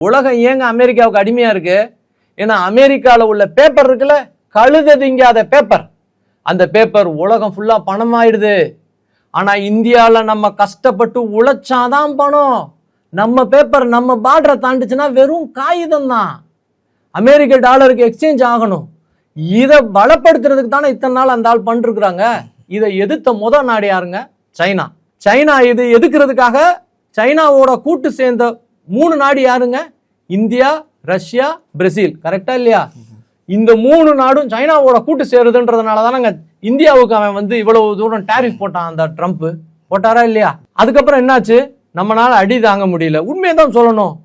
உலகம் ஏங்க அமெரிக்காவுக்கு அடிமையா இருக்கு? ஏன்னா அமெரிக்கால உள்ள பேப்பர் இருக்குல்ல, கழுத திங்காத பேப்பர், அந்த பேப்பர் உலகம் ஃபுல்லா பணம் ஆயிடுது. ஆனா இந்தியால நம்ம கஷ்டப்பட்டு உழைச்சாதான் பணம். நம்ம பேப்பர் நம்ம பார்டரை தாண்டிச்சுன்னா வெறும் காகிதம் தான். அமெரிக்க டாலருக்கு எக்ஸ்சேஞ்ச் ஆகணும். இதை பலப்படுத்துறதுக்கு தானே இத்தனை நாள் அந்த ஆள் பண்ணிருக்கிறாங்க. இதை எதிர்த்த முதல் நாடு யாருங்க? சைனா. சைனா இது எதுக்குறதுக்காக சைனாவோட கூட்டு சேர்ந்த 3 நாடு யாருங்க? India, Russia, Brazil. கரெக்டா இல்லையா? இந்த 3 நாடும் சைனாவோட கூட்டு சேருதுன்றதுனால தானங்க இந்தியாவுக்கு அவன் இவ்வளவு தூரம் டாரிஃப் போட்டான். அந்த ட்ரம்ப் போட்டாரா இல்லையா? அதுக்கப்புறம் என்னாச்சு? நம்மளால அடி தாங்க முடியல. உண்மையை தான் சொல்லணும்.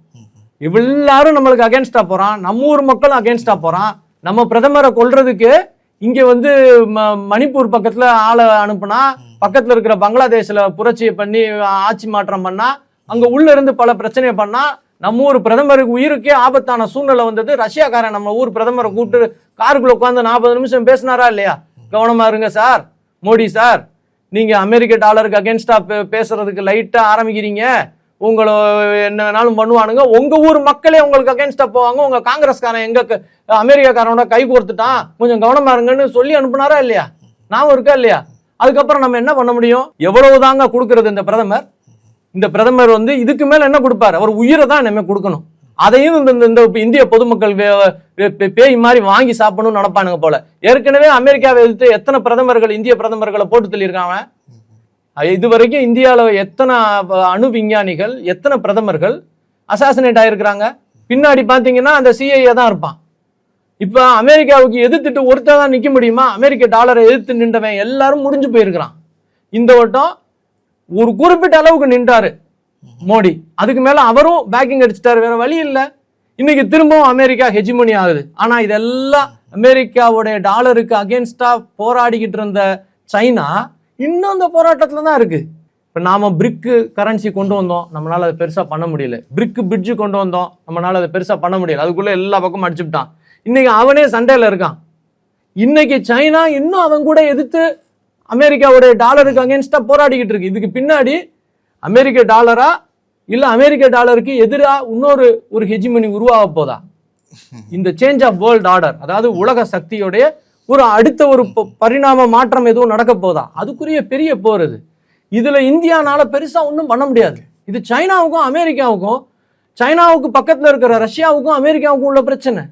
எல்லாரும் நம்மளுக்கு அகேன்ஸ்டா போறான். நம்ம ஊர் மக்களும் அகேன்ஸ்டா போறான். நம்ம பிரதமரை கொல்றதுக்கு இங்க மணிப்பூர் பக்கத்துல ஆளை அனுப்புனா, பக்கத்துல இருக்கிற பங்களாதேஷ்ல புரட்சியை பண்ணி ஆட்சி மாற்றம் பண்ணா, அங்க உள்ள இருந்து பல பிரச்சனையை பண்ணா, நம்ம ஊர் பிரதமருக்கு உயிருக்கே ஆபத்தான சூழ்நிலை வந்தது. ரஷ்யாக்காரன் நம்ம ஊர் பிரதமரை கூப்பிட்டு காருக்குள்ள உட்காந்து 40 நிமிஷம் பேசினாரா இல்லையா? கவனமா இருங்க சார், மோடி சார், நீங்க அமெரிக்க டாலருக்கு அகேன்ஸ்டா பேசுறதுக்கு லைட்டா ஆரம்பிக்கிறீங்க. உங்களை என்ன வேணாலும் பண்ணுவானுங்க. உங்க ஊர் மக்களே உங்களுக்கு அகேன்ஸ்டா போவாங்க. உங்க காங்கிரஸ்காரன் எங்க அமெரிக்காக்காரனோட கை கோர்த்துட்டான், கொஞ்சம் கவனமா இருங்கன்னு சொல்லி அனுப்புனாரா இல்லையா? ஞாபகம் இருக்கா இல்லையா? அதுக்கப்புறம் நம்ம என்ன பண்ண முடியும்? எவ்வளவுதாங்க கொடுக்கறது இந்த பிரதமர்? இந்த பிரதமர் இதுக்கு மேல என்ன கொடுப்பாரு? அவர் உயிரை தான் நம்ம கொடுக்கணும். அதையும் இந்த இந்திய பொதுமக்கள் பேய் மாதிரி வாங்கி சாப்பிடணும்னு நினைப்பானுங்க போல. ஏற்கனவே அமெரிக்காவை எதிர்த்து எத்தனை பிரதமர்கள், இந்திய பிரதமர்களை போட்டு தள்ளியிருக்காங்க. இது வரைக்கும் இந்தியாவில் எத்தனை அணு விஞ்ஞானிகள், எத்தனை பிரதமர்கள் அசாசினேட் ஆயிருக்கிறாங்க. பின்னாடி பாத்தீங்கன்னா அந்த சிஐஏ தான் இருப்பான். இப்ப அமெரிக்காவுக்கு எதிர்த்துட்டு ஒருத்தர் தான் நிக்க முடியுமா? அமெரிக்க டாலரை எதிர்த்து நின்றவன் எல்லாரும் முடிஞ்சு போயிருக்கிறான். இந்த வட்டம் ஒரு குறிப்பிட்ட அளவுக்கு நின்றாரு மோடி. அதுக்கு மேல அவரும் பேக்கிங் அடிச்சிட்டாரு. வேற வழி இல்ல. இன்னைக்கு திரும்பவும் அமெரிக்கா ஹெஜிமோனி ஆகுது. ஆனா இதெல்லாம் அமெரிக்காவுடைய டாலருக்கு அகேன்ஸ்டா போராடிக்கிட்டு இருந்த சைனா இன்னும் அந்த போராட்டத்துல தான் இருக்கு. இப்ப நாம பிரிக் கரன்சி கொண்டு வந்தோம், நம்மளால அதை பெருசா பண்ண முடியல. பிரிக் பிரிட்ஜ் கொண்டு வந்தோம், நம்மளால அதை பெருசா பண்ண முடியல. அதுக்குள்ள எல்லா பக்கமும் அடிச்சுட்டான். இன்னைக்கு அவனே சண்டையில இருக்கான். இன்னைக்கு சைனா இன்னும் அவன் கூட எதிர்த்து அமெரிக்காவுடைய டாலருக்கு அகேன்ஸ்டா போராடிக்கிட்டு இருக்கு. இதுக்கு பின்னாடி அமெரிக்க டாலரா இல்ல அமெரிக்க டாலருக்கு எதிராக இன்னொரு ஹெஜிமனி உருவாக போதா? இந்த சேஞ்ச் ஆஃப் வேர்ல்ட் ஆர்டர், அதாவது உலக சக்தியோடைய அடுத்த ஒரு பரிணாம மாற்றம் எதுவும் நடக்க போதா? அதுக்குரிய பெரிய போர் இது. இதுல இந்தியானால பெருசா ஒன்றும் பண்ண முடியாது. இது சைனாவுக்கும் அமெரிக்காவுக்கும், சைனாவுக்கு பக்கத்துல இருக்கிற ரஷ்யாவுக்கும் அமெரிக்காவுக்கும் உள்ள பிரச்சனை.